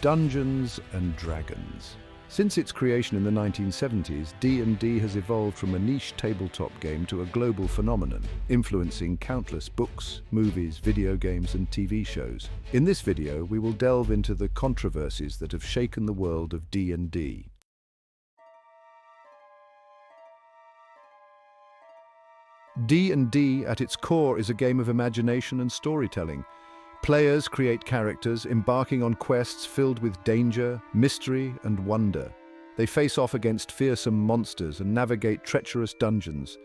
Dungeons and Dragons. Since its creation in the 1970s, D&D has evolved from a niche tabletop game to a global phenomenon, influencing countless books, movies, video games, and TV shows. In this video, we will delve into the controversies that have shaken the world of D&D. D&D, at its core, is a game of imagination and storytelling. Players create characters, embarking on quests filled with danger, mystery, and wonder. They face off against fearsome monsters and navigate treacherous dungeons.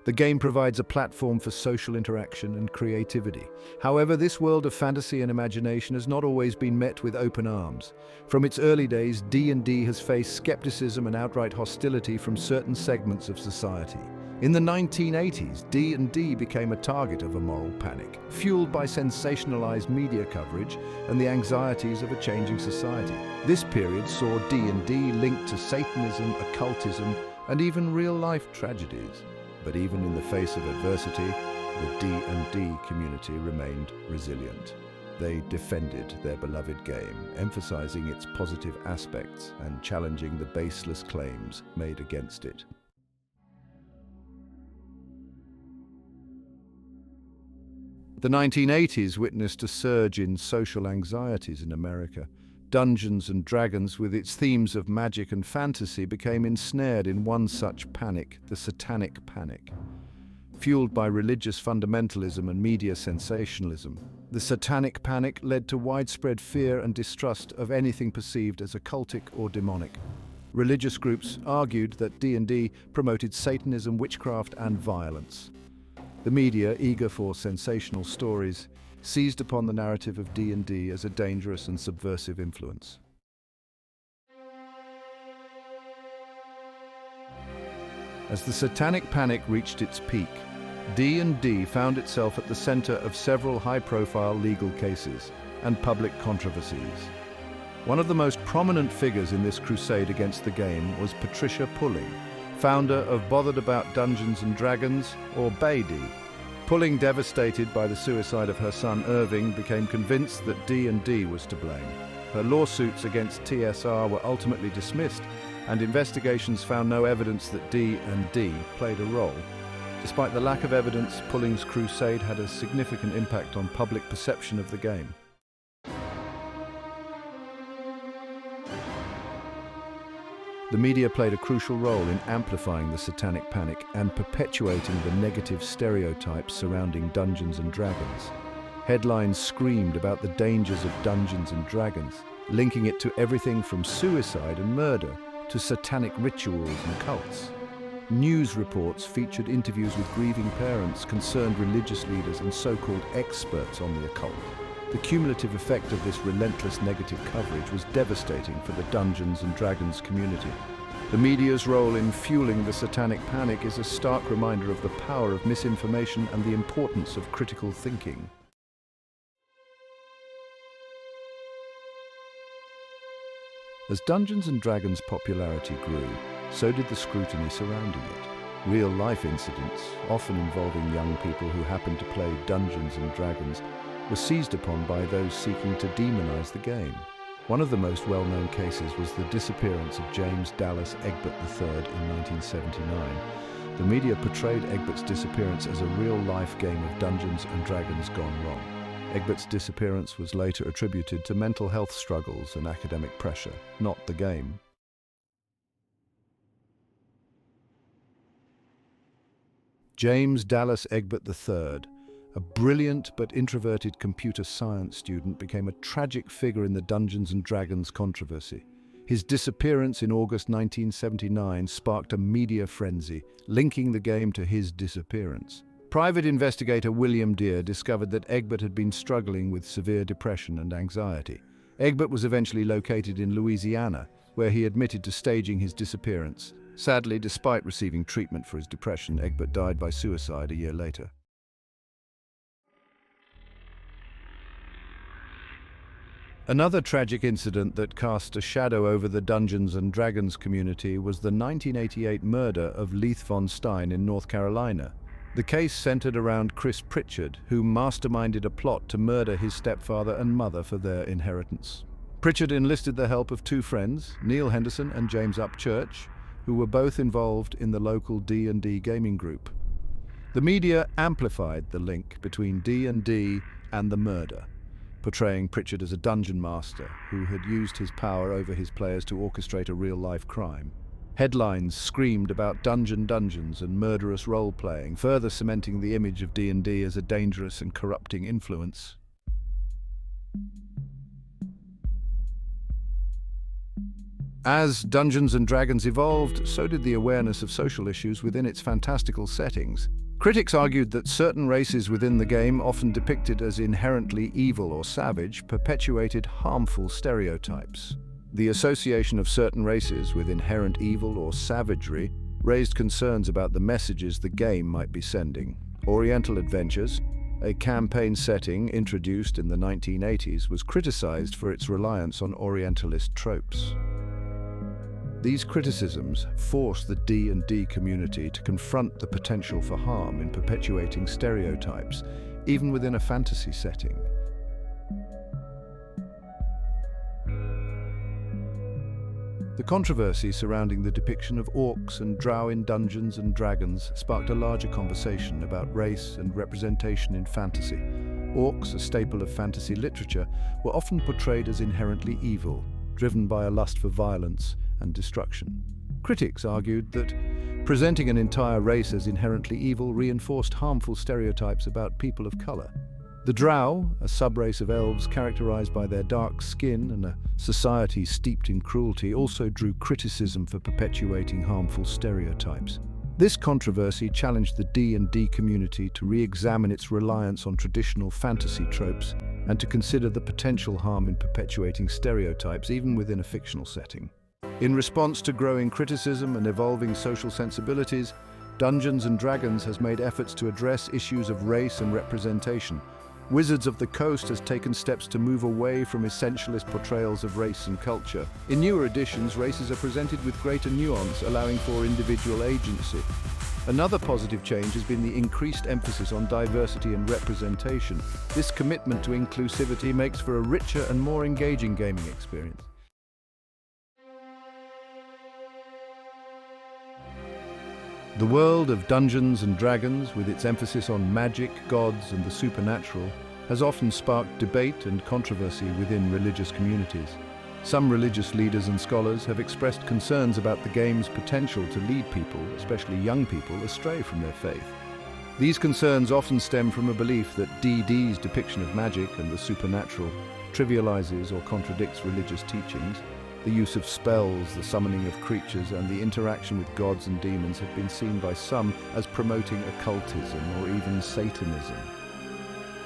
The game provides a platform for social interaction and creativity. However, this world of fantasy and imagination has not always been met with open arms. From its early days, D&D has faced skepticism and outright hostility from certain segments of society. In the 1980s, D&D became a target of a moral panic, fueled by sensationalized media coverage and the anxieties of a changing society. This period saw D&D linked to Satanism, occultism, and even real-life tragedies. But even in the face of adversity, the D&D community remained resilient. They defended their beloved game, emphasizing its positive aspects and challenging the baseless claims made against it. The 1980s witnessed a surge in social anxieties in America. Dungeons and Dragons, with its themes of magic and fantasy, became ensnared in one such panic, the Satanic Panic. Fueled by religious fundamentalism and media sensationalism, the Satanic Panic led to widespread fear and distrust of anything perceived as occultic or demonic. Religious groups argued that D&D promoted Satanism, witchcraft, and violence. The media, eager for sensational stories, seized upon the narrative of D&D as a dangerous and subversive influence. As the Satanic Panic reached its peak, D&D found itself at the center of several high-profile legal cases and public controversies. One of the most prominent figures in this crusade against the game was Patricia Pulling, founder of Bothered About Dungeons and Dragons, or BAD. Pulling, devastated by the suicide of her son Irving, became convinced that D&D was to blame. Her lawsuits against TSR were ultimately dismissed, and investigations found no evidence that D&D played a role. Despite the lack of evidence, Pulling's crusade had a significant impact on public perception of the game. The media played a crucial role in amplifying the Satanic Panic and perpetuating the negative stereotypes surrounding Dungeons and Dragons. Headlines screamed about the dangers of Dungeons and Dragons, linking it to everything from suicide and murder to satanic rituals and cults. News reports featured interviews with grieving parents, concerned religious leaders, and so-called experts on the occult. The cumulative effect of this relentless negative coverage was devastating for the Dungeons and Dragons community. The media's role in fueling the Satanic Panic is a stark reminder of the power of misinformation and the importance of critical thinking. As Dungeons and Dragons' popularity grew, so did the scrutiny surrounding it. Real-life incidents, often involving young people who happened to play Dungeons and Dragons, were seized upon by those seeking to demonize the game. One of the most well-known cases was the disappearance of James Dallas Egbert III in 1979. The media portrayed Egbert's disappearance as a real-life game of Dungeons and Dragons gone wrong. Egbert's disappearance was later attributed to mental health struggles and academic pressure, not the game. James Dallas Egbert III, a brilliant but introverted computer science student, became a tragic figure in the Dungeons and Dragons controversy. His disappearance in August 1979 sparked a media frenzy, linking the game to his disappearance. Private investigator William Deere discovered that Egbert had been struggling with severe depression and anxiety. Egbert was eventually located in Louisiana, where he admitted to staging his disappearance. Sadly, despite receiving treatment for his depression, Egbert died by suicide a year later. Another tragic incident that cast a shadow over the Dungeons and Dragons community was the 1988 murder of Leith Von Stein in North Carolina. The case centered around Chris Pritchard, who masterminded a plot to murder his stepfather and mother for their inheritance. Pritchard enlisted the help of two friends, Neil Henderson and James Upchurch, who were both involved in the local D&D gaming group. The media amplified the link between D&D and the murder, portraying Pritchard as a dungeon master who had used his power over his players to orchestrate a real-life crime. Headlines screamed about dungeons and murderous role-playing, further cementing the image of D&D as a dangerous and corrupting influence. As Dungeons & Dragons evolved, so did the awareness of social issues within its fantastical settings. Critics argued that certain races within the game, often depicted as inherently evil or savage, perpetuated harmful stereotypes. The association of certain races with inherent evil or savagery raised concerns about the messages the game might be sending. Oriental Adventures, a campaign setting introduced in the 1980s, was criticized for its reliance on Orientalist tropes. These criticisms forced the D&D community to confront the potential for harm in perpetuating stereotypes, even within a fantasy setting. The controversy surrounding the depiction of orcs and drow in Dungeons & Dragons sparked a larger conversation about race and representation in fantasy. Orcs, a staple of fantasy literature, were often portrayed as inherently evil, driven by a lust for violence and destruction. Critics argued that presenting an entire race as inherently evil reinforced harmful stereotypes about people of color. The drow, a subrace of elves characterized by their dark skin and a society steeped in cruelty, also drew criticism for perpetuating harmful stereotypes. This controversy challenged the D&D community to re-examine its reliance on traditional fantasy tropes and to consider the potential harm in perpetuating stereotypes, even within a fictional setting. In response to growing criticism and evolving social sensibilities, Dungeons & Dragons has made efforts to address issues of race and representation. Wizards of the Coast has taken steps to move away from essentialist portrayals of race and culture. In newer editions, races are presented with greater nuance, allowing for individual agency. Another positive change has been the increased emphasis on diversity and representation. This commitment to inclusivity makes for a richer and more engaging gaming experience. The world of Dungeons & Dragons, with its emphasis on magic, gods, and the supernatural, has often sparked debate and controversy within religious communities. Some religious leaders and scholars have expressed concerns about the game's potential to lead people, especially young people, astray from their faith. These concerns often stem from a belief that D&D's depiction of magic and the supernatural trivializes or contradicts religious teachings. The use of spells, the summoning of creatures, and the interaction with gods and demons have been seen by some as promoting occultism or even Satanism.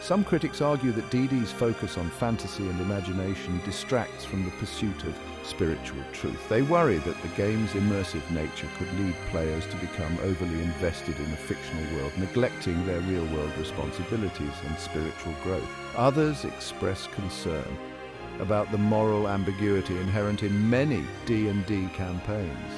Some critics argue that D&D's focus on fantasy and imagination distracts from the pursuit of spiritual truth. They worry that the game's immersive nature could lead players to become overly invested in a fictional world, neglecting their real-world responsibilities and spiritual growth. Others express concern about the moral ambiguity inherent in many D&D campaigns.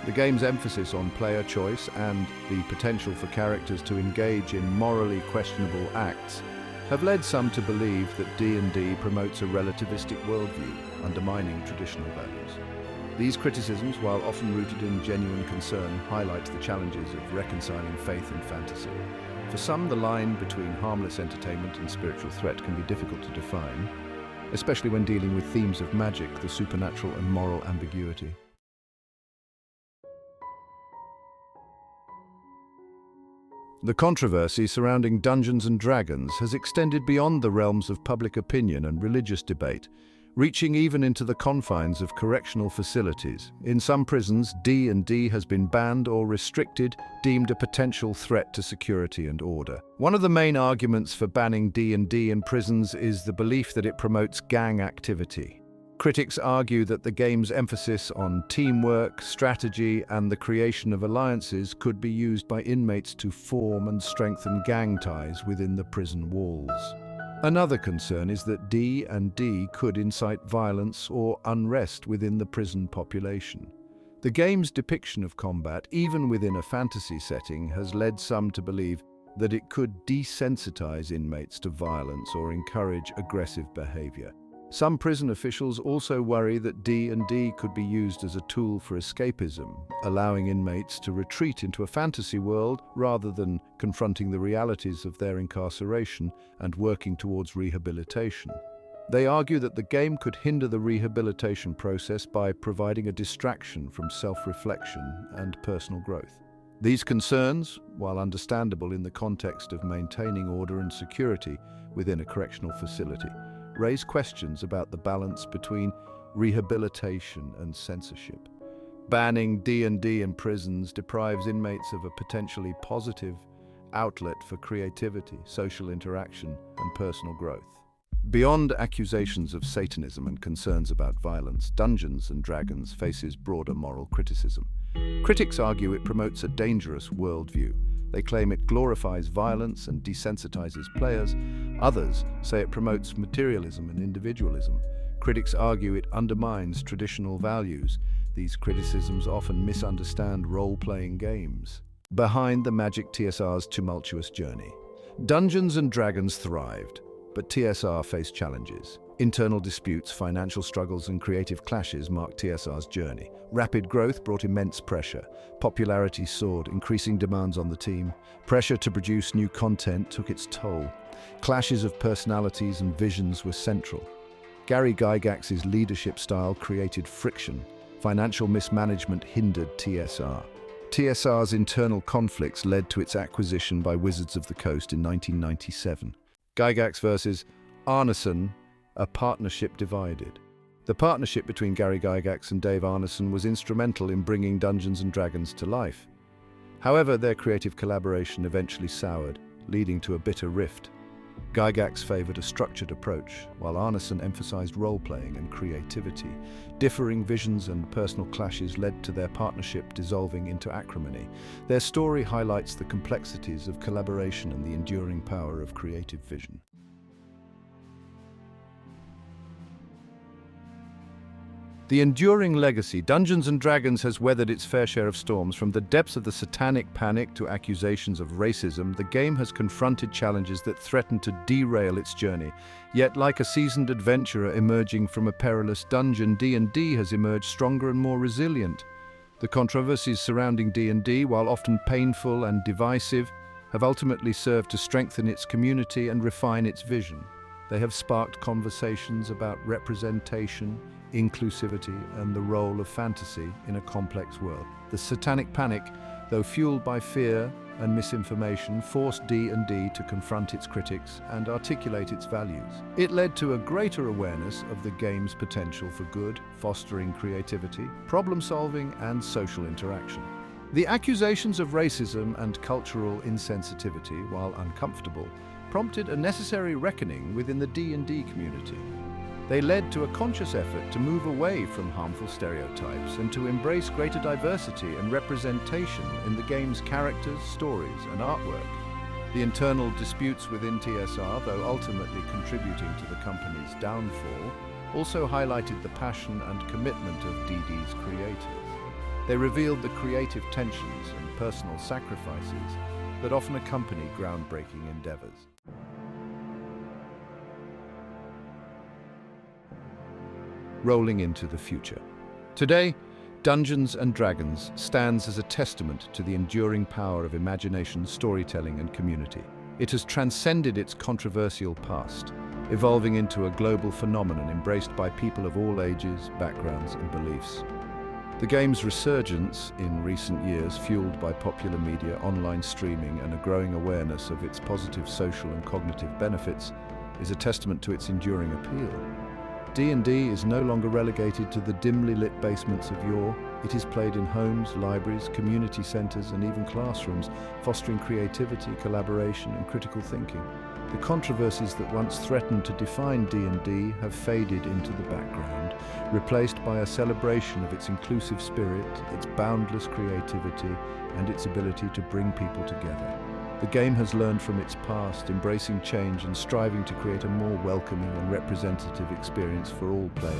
The game's emphasis on player choice and the potential for characters to engage in morally questionable acts have led some to believe that D&D promotes a relativistic worldview, undermining traditional values. These criticisms, while often rooted in genuine concern, highlight the challenges of reconciling faith and fantasy. For some, the line between harmless entertainment and spiritual threat can be difficult to define, especially when dealing with themes of magic, the supernatural, and moral ambiguity. The controversy surrounding Dungeons & Dragons has extended beyond the realms of public opinion and religious debate, reaching even into the confines of correctional facilities. In some prisons, D&D has been banned or restricted, deemed a potential threat to security and order. One of the main arguments for banning D&D in prisons is the belief that it promotes gang activity. Critics argue that the game's emphasis on teamwork, strategy, and the creation of alliances could be used by inmates to form and strengthen gang ties within the prison walls. Another concern is that D&D could incite violence or unrest within the prison population. The game's depiction of combat, even within a fantasy setting, has led some to believe that it could desensitize inmates to violence or encourage aggressive behavior. Some prison officials also worry that D&D could be used as a tool for escapism, allowing inmates to retreat into a fantasy world rather than confronting the realities of their incarceration and working towards rehabilitation. They argue that the game could hinder the rehabilitation process by providing a distraction from self-reflection and personal growth. These concerns, while understandable in the context of maintaining order and security within a correctional facility, raise questions about the balance between rehabilitation and censorship. Banning D&D in prisons deprives inmates of a potentially positive outlet for creativity, social interaction, and personal growth. Beyond accusations of Satanism and concerns about violence, Dungeons & Dragons faces broader moral criticism. Critics argue it promotes a dangerous worldview. They claim it glorifies violence and desensitizes players. Others say it promotes materialism and individualism. Critics argue it undermines traditional values. These criticisms often misunderstand role-playing games. Behind the Magic TSR's tumultuous journey, Dungeons & Dragons thrived, but TSR faced challenges. Internal disputes, financial struggles, and creative clashes marked TSR's journey. Rapid growth brought immense pressure. Popularity soared, increasing demands on the team. Pressure to produce new content took its toll. Clashes of personalities and visions were central. Gary Gygax's leadership style created friction. Financial mismanagement hindered TSR. TSR's internal conflicts led to its acquisition by Wizards of the Coast in 1997. Gygax versus Arneson, a partnership divided. The partnership between Gary Gygax and Dave Arneson was instrumental in bringing Dungeons & Dragons to life. However, their creative collaboration eventually soured, leading to a bitter rift. Gygax favored a structured approach, while Arneson emphasized role-playing and creativity. Differing visions and personal clashes led to their partnership dissolving into acrimony. Their story highlights the complexities of collaboration and the enduring power of creative vision. The enduring legacy, Dungeons & Dragons has weathered its fair share of storms. From the depths of the satanic panic to accusations of racism, the game has confronted challenges that threaten to derail its journey. Yet, like a seasoned adventurer emerging from a perilous dungeon, D&D has emerged stronger and more resilient. The controversies surrounding D&D, while often painful and divisive, have ultimately served to strengthen its community and refine its vision. They have sparked conversations about representation, inclusivity, and the role of fantasy in a complex world. The satanic panic, though fueled by fear and misinformation, forced D&D to confront its critics and articulate its values. It led to a greater awareness of the game's potential for good, fostering creativity, problem-solving, and social interaction. The accusations of racism and cultural insensitivity, while uncomfortable, prompted a necessary reckoning within the D&D community. They led to a conscious effort to move away from harmful stereotypes and to embrace greater diversity and representation in the game's characters, stories, and artwork. The internal disputes within TSR, though ultimately contributing to the company's downfall, also highlighted the passion and commitment of DD's creators. They revealed the creative tensions and personal sacrifices that often accompany groundbreaking endeavors. Rolling into the future. Today, Dungeons & Dragons stands as a testament to the enduring power of imagination, storytelling, and community. It has transcended its controversial past, evolving into a global phenomenon embraced by people of all ages, backgrounds, and beliefs. The game's resurgence in recent years, fueled by popular media, online streaming, and a growing awareness of its positive social and cognitive benefits, is a testament to its enduring appeal. D&D is no longer relegated to the dimly lit basements of yore. It is played in homes, libraries, community centers, and even classrooms, fostering creativity, collaboration, and critical thinking. The controversies that once threatened to define D&D have faded into the background, replaced by a celebration of its inclusive spirit, its boundless creativity, and its ability to bring people together. The game has learned from its past, embracing change and striving to create a more welcoming and representative experience for all players.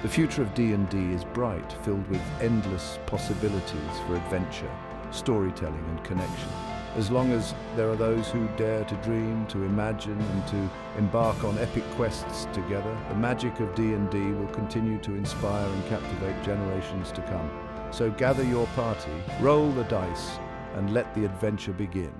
The future of D&D is bright, filled with endless possibilities for adventure, storytelling, and connection. As long as there are those who dare to dream, to imagine, and to embark on epic quests together, the magic of D&D will continue to inspire and captivate generations to come. So gather your party, roll the dice, and let the adventure begin.